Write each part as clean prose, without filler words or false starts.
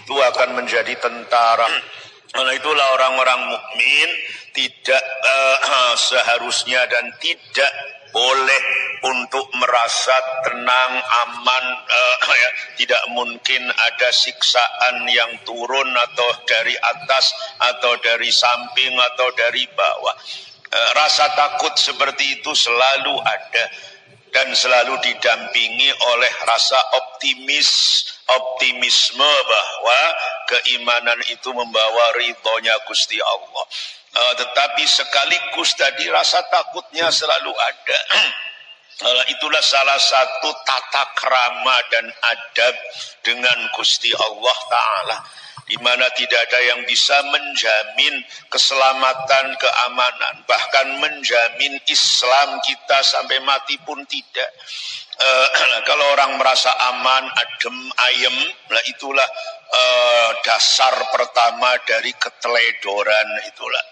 itu akan menjadi tentara. Karena itulah orang-orang mukmin tidak seharusnya dan tidak boleh untuk merasa tenang, aman, tidak mungkin ada siksaan yang turun atau dari atas atau dari samping atau dari bawah. Rasa takut seperti itu selalu ada dan selalu didampingi oleh rasa optimisme bahwa keimanan itu membawa ridhonya Gusti Allah. Tetapi sekaligus tadi rasa takutnya selalu ada. Itulah salah satu tata krama dan adab dengan Gusti Allah Ta'ala, di mana tidak ada yang bisa menjamin keselamatan, keamanan, bahkan menjamin Islam kita sampai mati pun tidak. Kalau orang merasa aman, adem, ayem, itulah dasar pertama dari keteledoran itulah.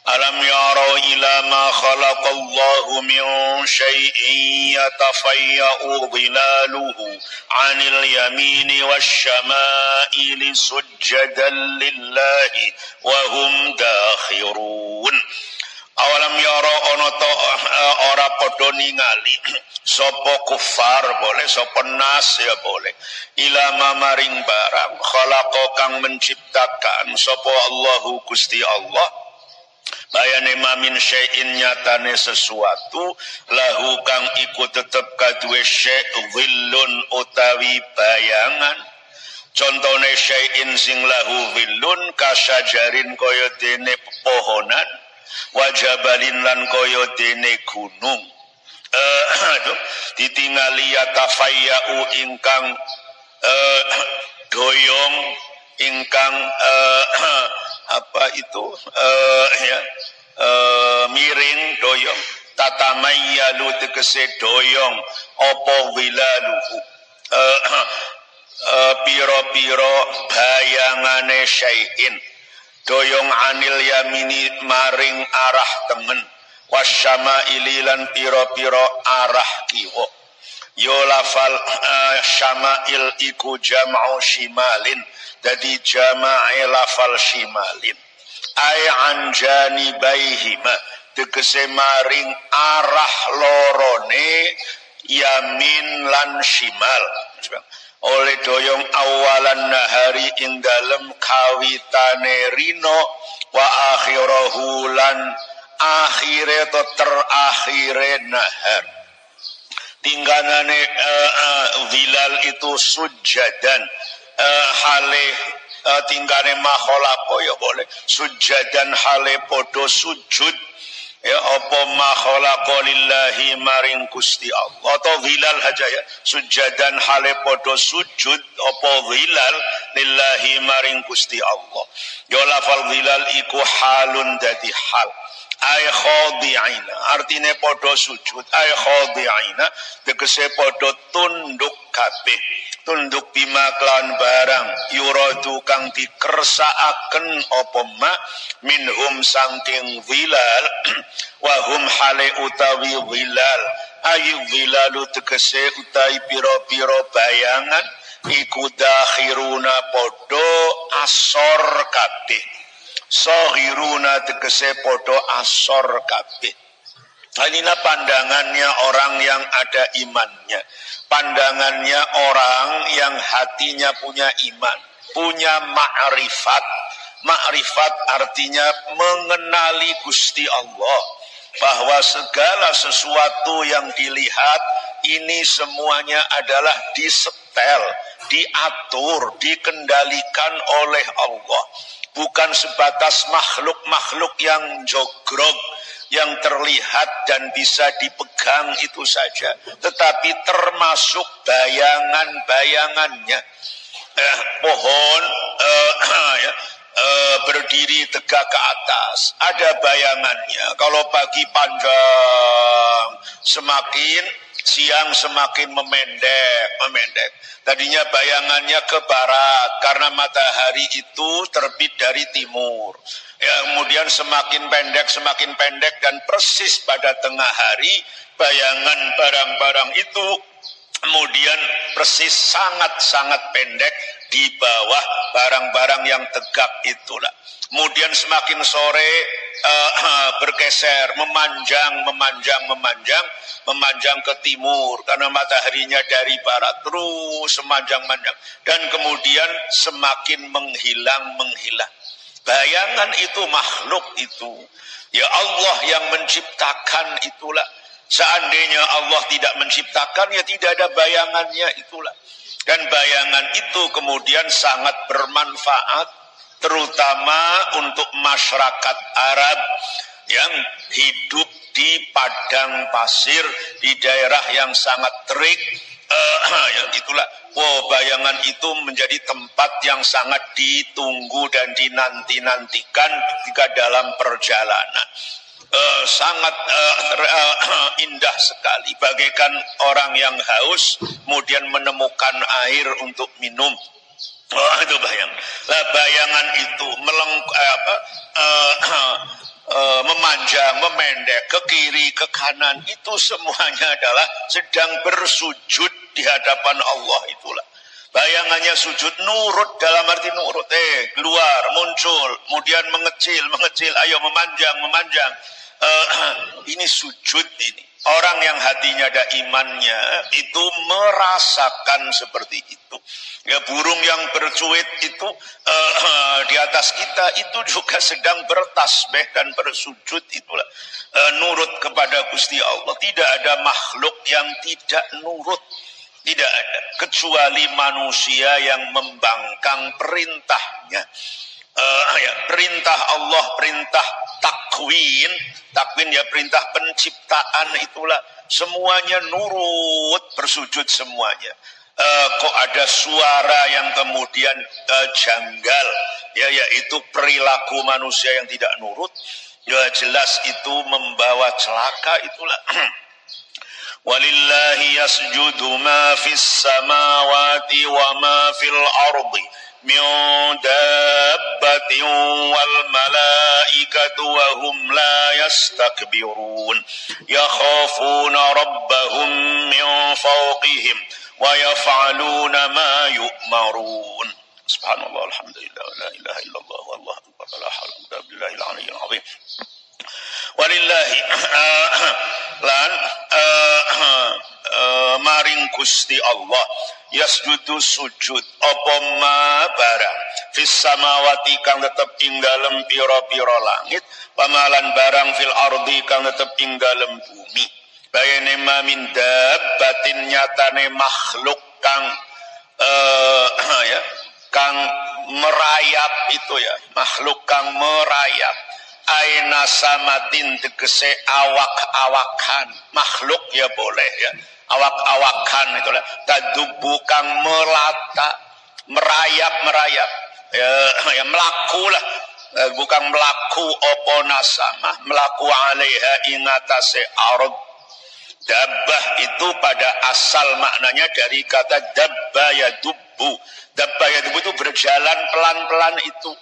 Alam yarau ila ma khalaqallahu min syai'in yatafayya'u dhilaluhu 'anil yamini wasyama'ili sujjadan lillahi wa hum dakhirun. Awalam yara ana ta ora padha ningali sapa kufar boleh, sapa nas ya boleh, ila mamaring barang khalaqa kang menciptakan sapa Allahu Gusti Allah, bayane mamin syai'in nyatane sesuatu, lahu kang iku tetep kaduwe syai' dhillun utawi bayangan. Contone syai'in sing lahu dhillun kasajarin kaya dene pepohonan, wajabalin lan kaya dene gunung. Ditingali yatafayya'u ingkang doyong, ingkang miring doyong, tatamayyalu tegese doyong apa wilaluhu piro-piro bayangane syai'in, doyong anil yamini maring arah tengen, wasyama'ili lan piro-piro arah kiwa. Yo lafal syama'il iku jam'u shimalin, jadi jama'e lafal shimalin. Ai anjani baihima tegese maring arah lorone yamin lan shimal. Oleh doyong awalan nahari ing dalem kawitane rino, wa akhirahu lan akhire atau terakhire nahar. Tingganane zilal itu sujadan, hale tinggane makholako ya boleh, sujadan hale podo sujud ya apa makholako lillahi maring Gusti Allah, atau zilal aja ya, sujadan hale podo sujud apa zilal lillahi maring Gusti Allah. Ya lafal zilal iku halun dadi hal, ay khadi'ina artine podo sujud, ay khadi'ina tegese podo tunduk kabeh, tunduk bima klan barang yuradu kang dikersakaken apa ma minhum saking zilal, wahum hale utawi zilal, ayu zilalu tegese utawi piro-piro bayangan iku dakhiruna podo asor kabeh, sohiruna tegese podo asor kabeh. Inilah pandangannya orang yang ada imannya, pandangannya orang yang hatinya punya iman, punya ma'rifat. Ma'rifat artinya mengenali Gusti Allah, bahwa segala sesuatu yang dilihat ini semuanya adalah disetel, diatur, dikendalikan oleh Allah. Bukan sebatas makhluk-makhluk yang jogrok, yang terlihat dan bisa dipegang itu saja, tetapi termasuk bayangan-bayangannya. Pohon berdiri tegak ke atas, ada bayangannya. Kalau pagi panjang, semakin siang semakin memendek. Tadinya bayangannya ke barat karena matahari itu terbit dari timur. Ya, kemudian semakin pendek dan persis pada tengah hari bayangan barang-barang itu kemudian persis sangat-sangat pendek di bawah barang-barang yang tegak itulah. Kemudian semakin sore bergeser, memanjang ke timur karena mataharinya dari barat terus memanjang-manjang, dan kemudian semakin menghilang. Bayangan itu makhluk itu, ya Allah yang menciptakan itulah. Seandainya Allah tidak menciptakan, ya tidak ada bayangannya itulah. Dan bayangan itu kemudian sangat bermanfaat, terutama untuk masyarakat Arab yang hidup di padang pasir, di daerah yang sangat terik. Ya itulah. Bayangan itu menjadi tempat yang sangat ditunggu dan dinanti-nantikan ketika dalam perjalanan. Sangat indah sekali, bagaikan orang yang haus kemudian menemukan air untuk minum. Itu bayangan itu memanjang, memendek, ke kiri, ke kanan, itu semuanya adalah sedang bersujud di hadapan Allah itulah. Bayangannya sujud, nurut dalam arti nurut, keluar, muncul, kemudian mengecil, ayo memanjang. Ini sujud ini. Orang yang hatinya ada imannya itu merasakan seperti itu. Ya, burung yang bercuit itu di atas kita itu juga sedang bertasbih dan bersujud itulah. Nurut kepada Gusti Allah. Tidak ada makhluk yang tidak nurut. Tidak ada, kecuali manusia yang membangkang perintahnya. Perintah Allah, perintah takwin ya, perintah penciptaan itulah, semuanya nurut, bersujud semuanya. Kok ada suara yang kemudian janggal, ya, yaitu perilaku manusia yang tidak nurut, ya jelas itu membawa celaka itulah. Walillahi yasjudu ma fis samawati wa ma fil ardi min dabbatin wal malaikatu wa hum la yastakbirun yakhafuna rabbahum min fawqihim wa yaf'aluna ma yu'marun. Subhanallah, alhamdulillah, la ilaha illallah, wallahu akbar, la haula wala quwwata illa billahil aliyyil azim. Walillahi lan maring Gusti Allah yasjudu sujud apa ma barang fis samawati kang tetep ing dalem pira-pira langit, pamalan barang fil ardi kang tetep ing dalem bumi. Bayane ma min dabbatin, nyatane makhluk kang kang merayap itu ya, makhluk kang merayap. Aina samatin tegese awak-awakan, makhluk ya boleh ya, awak-awakan itulah. Tadubu kang melata, merayap ya melaku lah, bukan melaku opo nasamah, melaku alaiha ingatase ard. Dabbah itu pada asal maknanya dari kata dabba ya dubbu. Dabba ya dubbu itu berjalan pelan-pelan itu.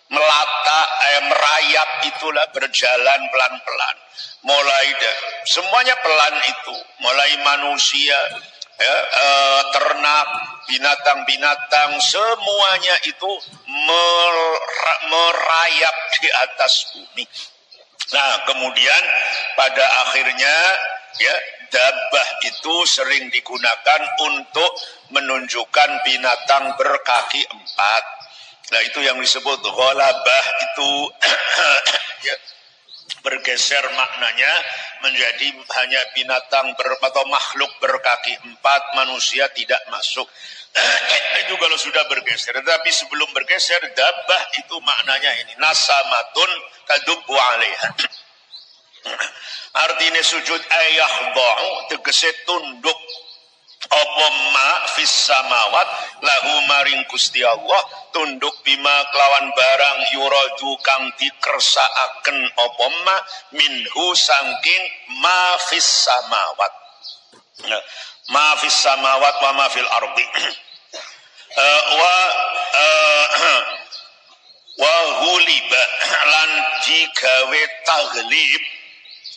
Melata, merayap itulah, berjalan pelan-pelan. Mulai semuanya pelan itu. Mulai manusia, ya, ternak, binatang-binatang, semuanya itu merayap di atas bumi. Nah, kemudian pada akhirnya ya, dabbah itu sering digunakan untuk menunjukkan binatang berkaki empat. Nah, itu yang disebut ghalabah itu ya, bergeser maknanya menjadi hanya binatang atau makhluk berkaki empat, manusia tidak masuk. Itu kalau sudah bergeser. Tetapi sebelum bergeser, dabbah itu maknanya ini, nasamatun tadubbu alaiha. Artinya sujud ayyahda'u, tegese tunduk apa ma fis samawat lahu maring Gusti Allah, tunduk bima kelawan barang yuradu kang dikersakaken apa ma minhu saking ma fis samawat, ma fis samawat wa ma fil ardi. Wa huliba lan digawe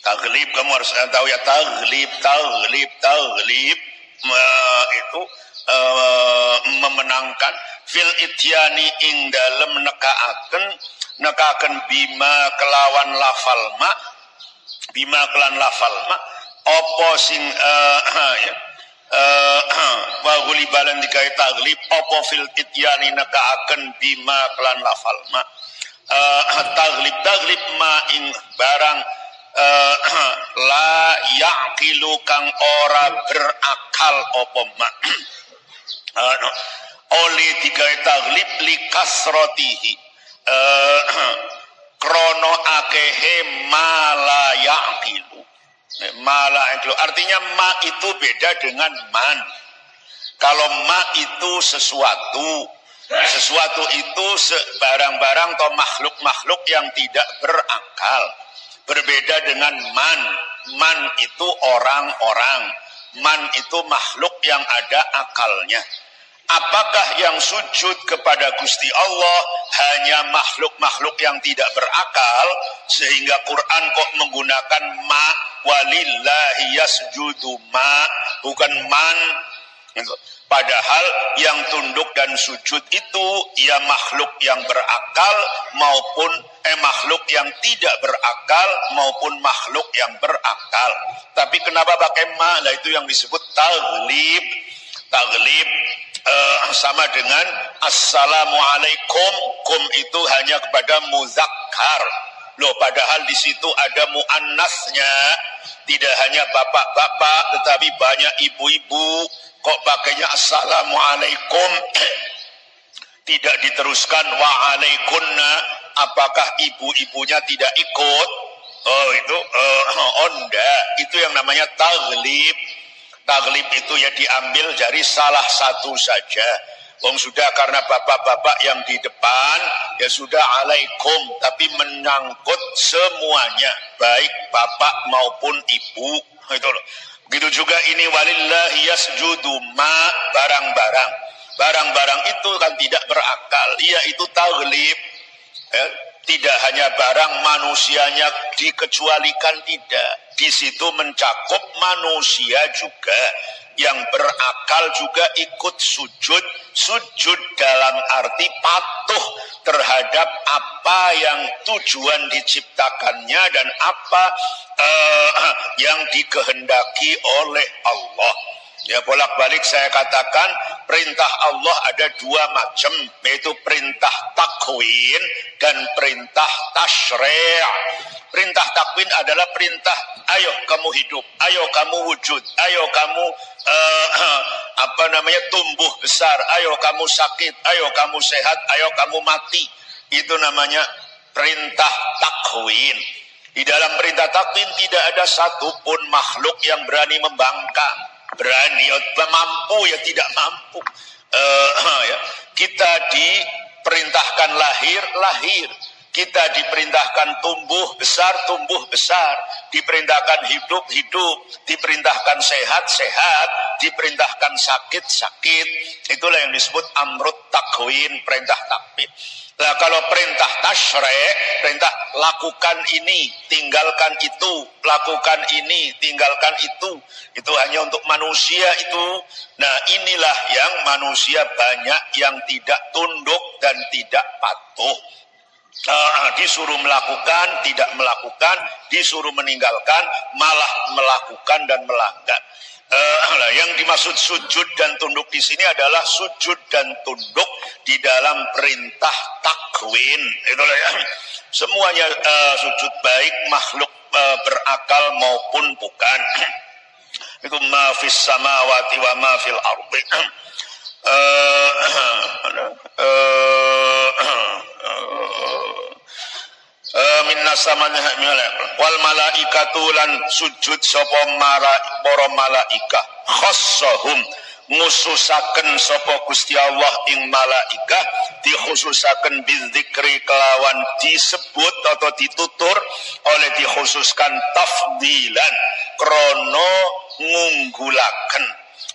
taglib kamu harus tahu ya, taglib itu memenangkan fil ityani ing dalem nekaaken bima kelawan lafal ma apa sing wa gulibalan dikai taglib apa fil ityani nekaaken bima kelan lafal ma taglib ma ing barang la yaqilu kang ora berakal apa ma oleh digawe taglib li kasrotihi krono akehe mala yaqilu artinya ma itu beda dengan man. Kalau ma itu sesuatu itu barang-barang atau makhluk-makhluk yang tidak berakal. Berbeda dengan man itu orang-orang, man itu makhluk yang ada akalnya. Apakah yang sujud kepada Gusti Allah hanya makhluk-makhluk yang tidak berakal, sehingga Quran kok menggunakan ma, walillahi yasjudu ma, bukan man. Padahal yang tunduk dan sujud itu ya makhluk yang berakal maupun makhluk yang tidak berakal maupun makhluk yang berakal. Tapi kenapa pakai ma? Nah, itu yang disebut taglib. Sama dengan assalamualaikum, kum itu hanya kepada muzakkar. Loh, padahal di situ ada muannasnya. Tidak hanya bapak-bapak tetapi banyak ibu-ibu. Kok pakainya assalamualaikum? Tidak diteruskan wa'alaikunna. Apakah ibu-ibunya tidak ikut? Oh, itu onda. Itu yang namanya taglib. Taglib itu ya diambil dari salah satu saja. Sudah karena bapak-bapak yang di depan ya sudah alaikum, tapi menyangkut semuanya, baik bapak maupun ibu. Itu loh. Begitu juga ini walillahi yasjudu ma, barang-barang itu kan tidak berakal. Iya, itu taglib. Ya, tidak hanya barang, manusianya dikecualikan, tidak. Di situ mencakup manusia juga. Yang berakal juga ikut sujud dalam arti patuh terhadap apa yang tujuan diciptakannya dan apa yang dikehendaki oleh Allah. Ya, bolak-balik saya katakan perintah Allah ada dua macam, yaitu perintah takwin dan perintah tasyri'. Perintah takwin adalah perintah ayo kamu hidup, ayo kamu wujud, ayo kamu tumbuh besar, ayo kamu sakit, ayo kamu sehat, ayo kamu mati. Itu namanya perintah takwin. Di dalam perintah takwin tidak ada satupun makhluk yang berani membangkang. Berani, mampu ya tidak mampu. Ya. Kita diperintahkan lahir. Kita diperintahkan tumbuh besar. Diperintahkan hidup, diperintahkan sehat, diperintahkan sakit. Itulah yang disebut amrut takwin, perintah takwin. Nah, kalau perintah tasyri', perintah lakukan ini, tinggalkan itu, lakukan ini, tinggalkan itu hanya untuk manusia itu. Nah, inilah yang manusia banyak yang tidak tunduk dan tidak patuh. Disuruh melakukan, tidak melakukan, disuruh meninggalkan, malah melakukan dan melanggar. Yang dimaksud sujud dan tunduk di sini adalah sujud dan tunduk di dalam perintah takwin. Itulah ya. Semuanya sujud, baik makhluk berakal maupun bukan. Itu ma fis samawati wa ma fil ardi. Minna samanya wal malaikatu lan sujud sapa para malaikah khassahum ngususaken sapa Gusti Allah ing malaikah dikhususaken bizikri kelawan disebut atau ditutur oleh dikhususkan tafdilan krono ngunggulaken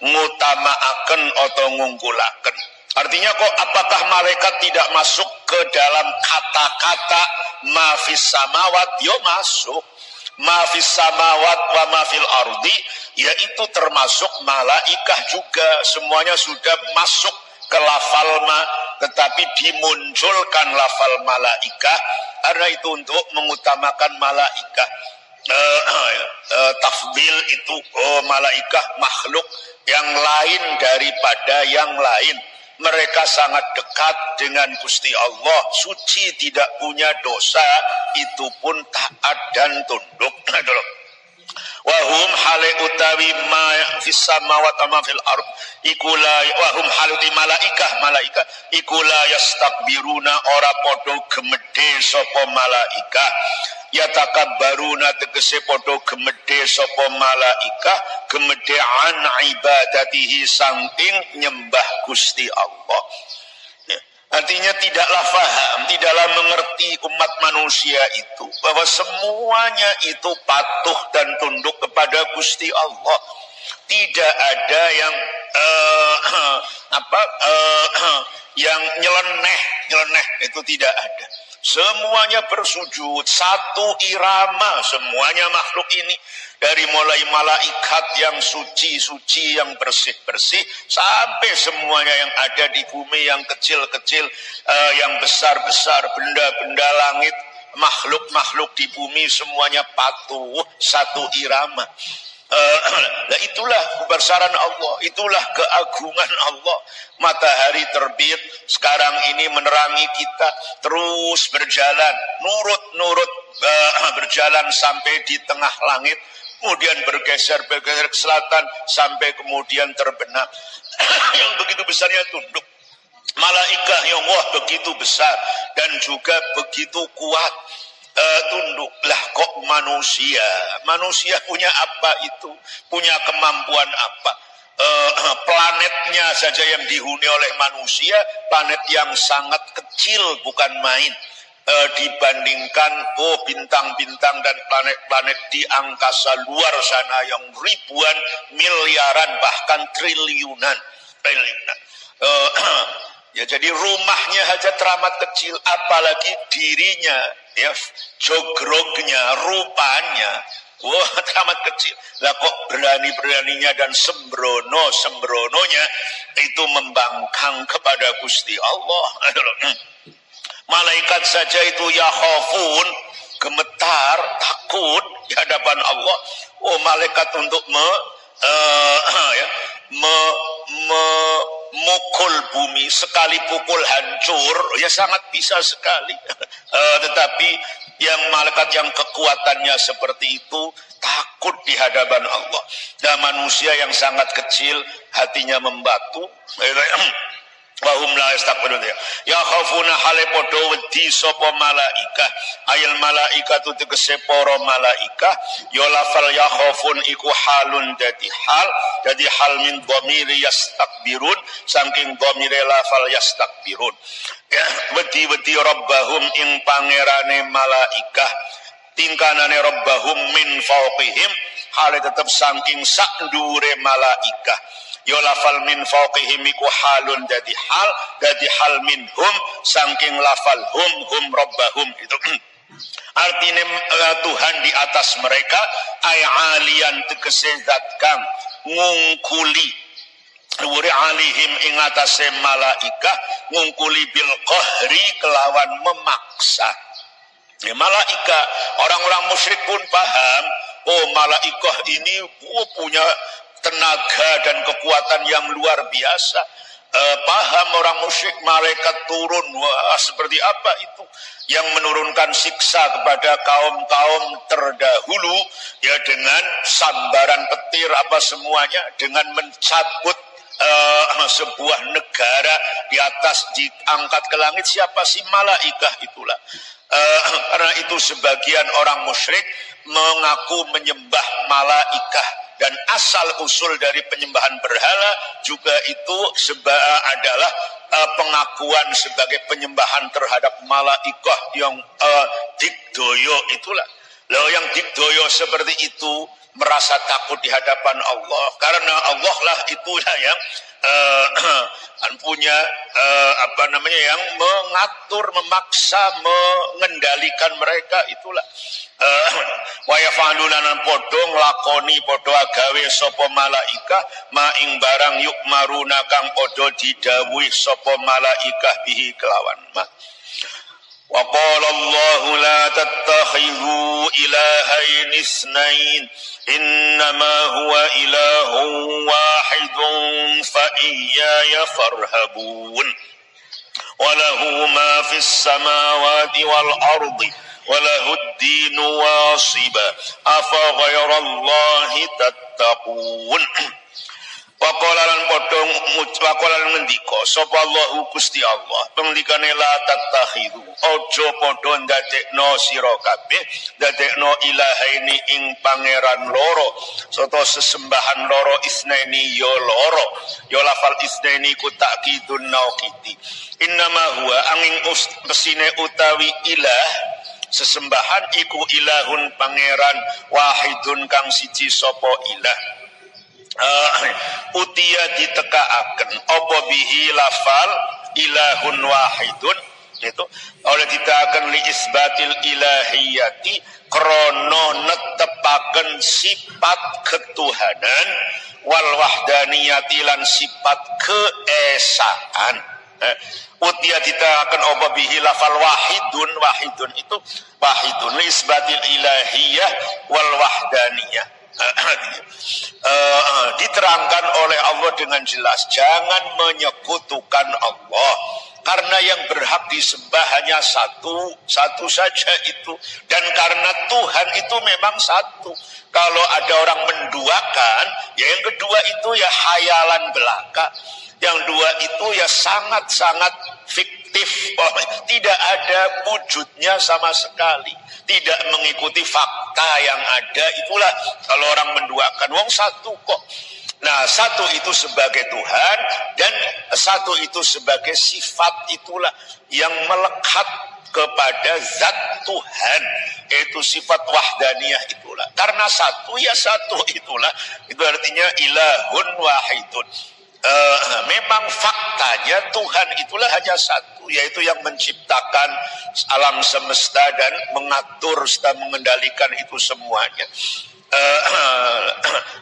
ngutamaaken atau ngunggulaken. Artinya kok apakah malaikat tidak masuk ke dalam kata-kata mafis samawat? Yo masuk. ma fis samawat wa ma fil ardi, yaitu termasuk malaikah juga, semuanya sudah masuk ke lafal ma, tetapi dimunculkan lafal malaikah karena itu untuk mengutamakan malaikah. Tafdil itu malaikah makhluk yang lain daripada yang lain. Mereka sangat dekat dengan Gusti Allah, suci, tidak punya dosa, itu pun taat dan tunduk. Wahum hale utawi ma fis samawati ma fil ard ikula wahum haluti malaikah ikula yastakbiruna ora podo gemede sapa malaikah yatakabbaruna tegese podo gemede sapa malaikah gemedean ibadatihi saking nyembah Gusti Allah. Artinya tidaklah faham, tidaklah mengerti umat manusia itu bahwa semuanya itu patuh dan tunduk kepada Gusti Allah. Tidak ada yang yang nyeleneh itu tidak ada. Semuanya bersujud satu irama, semuanya makhluk ini. Dari mulai malaikat yang suci-suci, yang bersih-bersih, sampai semuanya yang ada di bumi, yang kecil-kecil, yang besar-besar, benda-benda langit, makhluk-makhluk di bumi, semuanya patuh satu irama. Nah itulah kebesaran Allah, itulah keagungan Allah. Matahari terbit sekarang ini menerangi kita, terus berjalan, nurut berjalan sampai di tengah langit, kemudian bergeser ke selatan sampai kemudian terbenam. Yang begitu besarnya tunduk. Malaikah yang begitu besar dan juga begitu kuat, tunduklah. Kok manusia punya apa itu, punya kemampuan apa? Planetnya saja yang dihuni oleh manusia, planet yang sangat kecil, bukan main, dibandingkan bintang-bintang dan planet-planet di angkasa luar sana yang ribuan, miliaran, bahkan triliunan. Ya, jadi rumahnya saja teramat kecil, apalagi dirinya, ya, jogrognya, rupanya, teramat kecil. Lah kok berani-beraninya dan sembrono-sembrononya itu membangkang kepada Gusti Allah. Malaikat saja itu yakhafun, gemetar, takut di hadapan Allah. Malaikat untuk memukul bumi, sekali pukul hancur, ya sangat bisa sekali. Tetapi yang malaikat yang kekuatannya seperti itu takut di hadapan Allah. Dan manusia yang sangat kecil, hatinya membatu. Wahum la yastakbirun ya khafuna hale podo wedi sapa malaikah ayil malaikatu tegese para malaikah ya lafal ya khafun iku halun dadi hal min dhamiri yastakbirun saking dhamire lafal yastakbirun ya wedi rabbahum ing pangerane malaikah tingkanane rabbahum min fawqihim hale tetep saking sak ndure malaikah. Yo lafal min fawqihim iku halun dadi hal minhum saking lafal hum rabbahum itu. Artinya Tuhan di atas mereka ay alian tegese zat kang ngungkuli dhuwure alihim ing atase malaikah ngungkuli bil qahri kelawan memaksa. Ya, malaikah orang-orang musyrik pun paham, malaikah ini punya tenaga dan kekuatan yang luar biasa. Paham orang musyrik malaikat turun, seperti apa itu yang menurunkan siksa kepada kaum-kaum terdahulu, ya dengan sambaran petir apa semuanya, dengan mencabut sebuah negara di atas, diangkat ke langit. Siapa sih malaikah itulah. Karena itu sebagian orang musyrik mengaku menyembah malaikah. Dan asal usul dari penyembahan berhala juga itu adalah pengakuan sebagai penyembahan terhadap malaikah yang digdoyo itulah. Lalu yang digdoyo seperti itu merasa takut di hadapan Allah, karena Allah lah itulah yang punya yang mengatur, memaksa, mengendalikan mereka. Itulah wa yafaluna lan padha nglakoni padha agawe sapa malaikah ma ing barang yukmaruna kang padha didhawuhi sapa malaikah bihi kelawan ma. Wa qala Allahu la tattakhidhu ilahayn isnain innama huwa ilahun wahidun fa iyaya farhabun wa lahu ma fis samawati wal ardi wa lahu ad-dinu wasiba afa ghairallahi tattaqun. Waqala lan padha waqala ngendika sapa Allahu Gusti Allah pengendikane la tattakhidhu aja padha ndadekno sira kabeh ndadekno ilahaini ing pangeran loro sata sesembahan loro isnaini ya loro ya lafal isnaini ku takkidun nauqiti innama huwa angin pesine utawi ilah sesembahan iku ilahun pangeran wahidun kang siji sapa ilah. Utia ditekaaken apa bihi lafal ilahun wahidun itu oleh ditekaken li isbatil ilahiyati krana netepaken sifat ketuhanan wal wahdaniyati lan sifat keesaan. Utia ditekaken apa bihi lafal wahidun itu wahidun li isbatil ilahiyah wal wahdaniyah. Diterangkan oleh Allah dengan jelas, jangan menyekutukan Allah, karena yang berhak disembah hanya satu saja itu, dan karena Tuhan itu memang satu. Kalau ada orang menduakan, ya yang kedua itu ya khayalan belaka, yang dua itu ya sangat-sangat fiktif, tidak ada wujudnya sama sekali, tidak mengikuti fakta yang ada. Itulah kalau orang menduakan, wong satu kok. Nah, satu itu sebagai Tuhan dan satu itu sebagai sifat, itulah yang melekat kepada zat Tuhan, yaitu sifat wahdaniyah itulah. Karena satu ya satu itulah, itu artinya ilahun wahidun. Memang faktanya Tuhan itulah hanya satu, yaitu yang menciptakan alam semesta dan mengatur serta mengendalikan itu semuanya.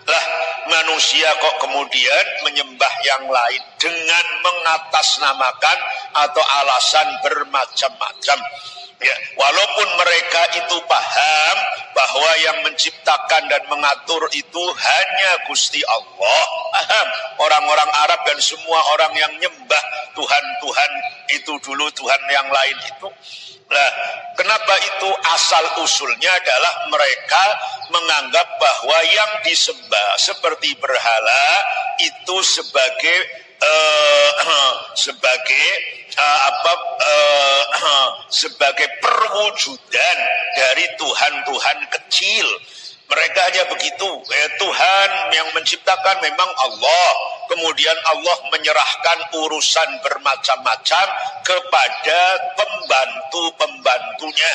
Lah manusia kok kemudian menyembah yang lain dengan mengatasnamakan atau alasan bermacam-macam. Ya, walaupun mereka itu paham bahwa yang menciptakan dan mengatur itu hanya Gusti Allah, paham orang-orang Arab dan semua orang yang nyembah Tuhan-Tuhan itu dulu, Tuhan yang lain itu. Nah, kenapa itu asal usulnya adalah mereka menganggap bahwa yang disembah seperti berhala itu sebagai sebagai perwujudan dari Tuhan-Tuhan kecil. Mereka hanya begitu. Tuhan yang menciptakan memang Allah. Kemudian Allah menyerahkan urusan bermacam-macam kepada pembantu-pembantunya,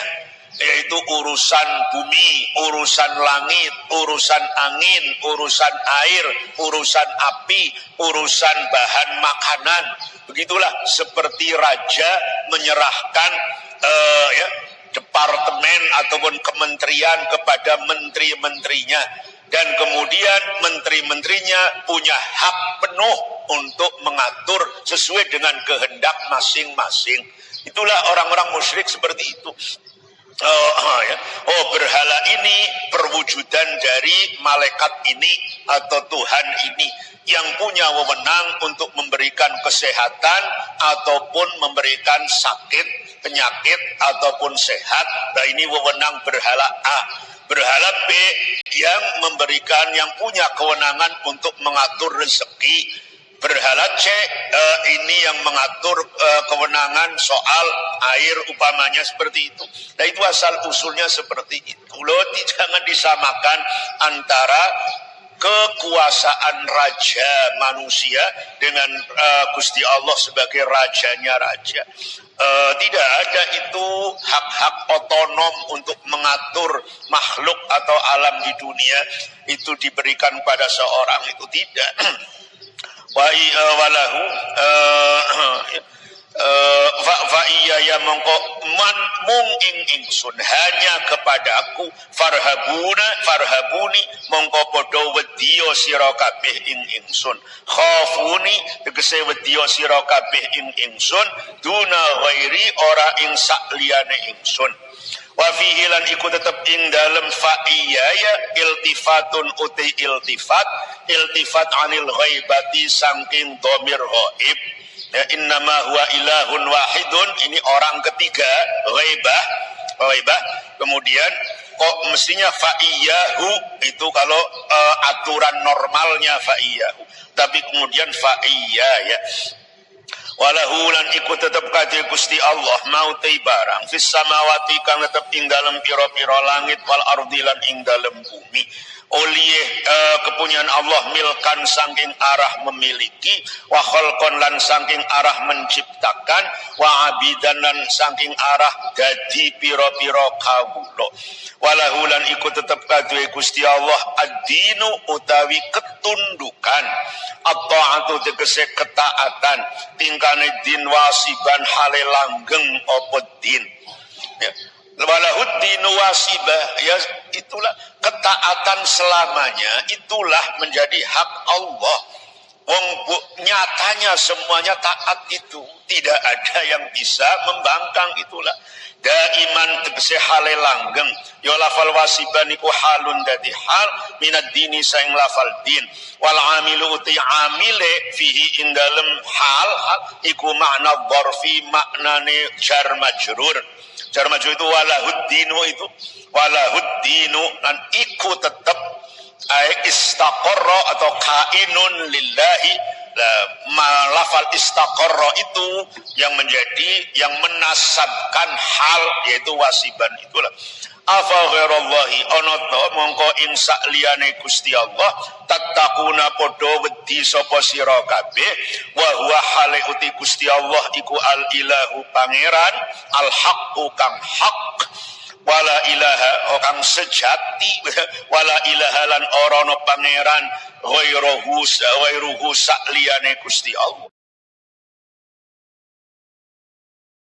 yaitu urusan bumi, urusan langit, urusan angin, urusan air, urusan api, urusan bahan makanan. Begitulah seperti raja menyerahkan departemen ataupun kementerian kepada menteri-menterinya, dan kemudian menteri-menterinya punya hak penuh untuk mengatur sesuai dengan kehendak masing-masing. Itulah orang-orang musyrik seperti itu. Berhala ini perwujudan dari malaikat ini atau Tuhan ini yang punya wewenang untuk memberikan kesehatan ataupun memberikan sakit, penyakit ataupun sehat. Nah, ini wewenang berhala A. Berhala B yang memberikan, yang punya kewenangan untuk mengatur rezeki. Berhala C ini yang mengatur kewenangan soal air umpamanya seperti itu. Nah, itu asal usulnya seperti itu. Loh, jangan disamakan antara kekuasaan raja manusia dengan Gusti Allah sebagai rajanya raja. Tidak ada itu hak-hak otonom untuk mengatur makhluk atau alam di dunia itu diberikan pada seorang, itu tidak. Walahu fa iya mongko man mung ingsun hanya kepadaku farhabuni mongko padha wedya sira kabeh ingsun khafuni tegese wedya sira kabeh ingsun duna ghairi ora ing sakliyane ingsun. Wa fihi lan iku tetep ing dalem fa iya iltifatun uti iltifat anil ghaibati saking dhamir ghaib. Ya, innama huwa ilahun wahidun, ini orang ketiga, ghaibah. Kemudian kok mestinya fa'iyahu itu kalau aturan normalnya fa'iyahu, tapi kemudian fa'iyya ya. Walahu lan iku tetep kadhe Gusti Allah mau tei barang fis samawati kang tetep ing dalem pira-pira langit wal ardi lan ing dalem bumi. Oleh kepunyaan Allah milkan saking arah memiliki, wa khalqan lan saking arah menciptakan, wa abidan lan saking arah dadi pira-pira kawula. Walahu lan iku tetep kadhe Gusti Allah ad-dinu utawi ketundukan, at-ta'atu tegese ketaatan, tingkane din wasiban hale langgeng apa din. Ya. Walahuddin wasibah, ya itulah ketaatan selamanya, itulah menjadi hak Allah. Nyatanya semuanya taat itu, tidak ada yang bisa membangkang, itulah daiman tegese hale langgeng. Ya lafal wasiban iku halun dadi hal minad dini saing lafal din, wal amilu uti amile fihi ing dalem hal iku makna dzarfi, maknane jar majrur. Jar majrur itu walahuddinu, itu walahuddinu dan iku tetap istaqarra atau kainun lillahi. Lafal istaqarra itu yang menjadi, yang menasabkan hal, yaitu wasiban itulah. Afa ghairallahi ana ta mongko ing sakliyane Gusti Allah tattaquna padha wedi sapa sira kabeh wa huwa hale uti Gusti Allah iku al ilahu pangeran al haqqu kang hak wala ilaha kang sejati wala ilaha lan ora ana pangeran ghairuhu sakliyane Gusti Allah.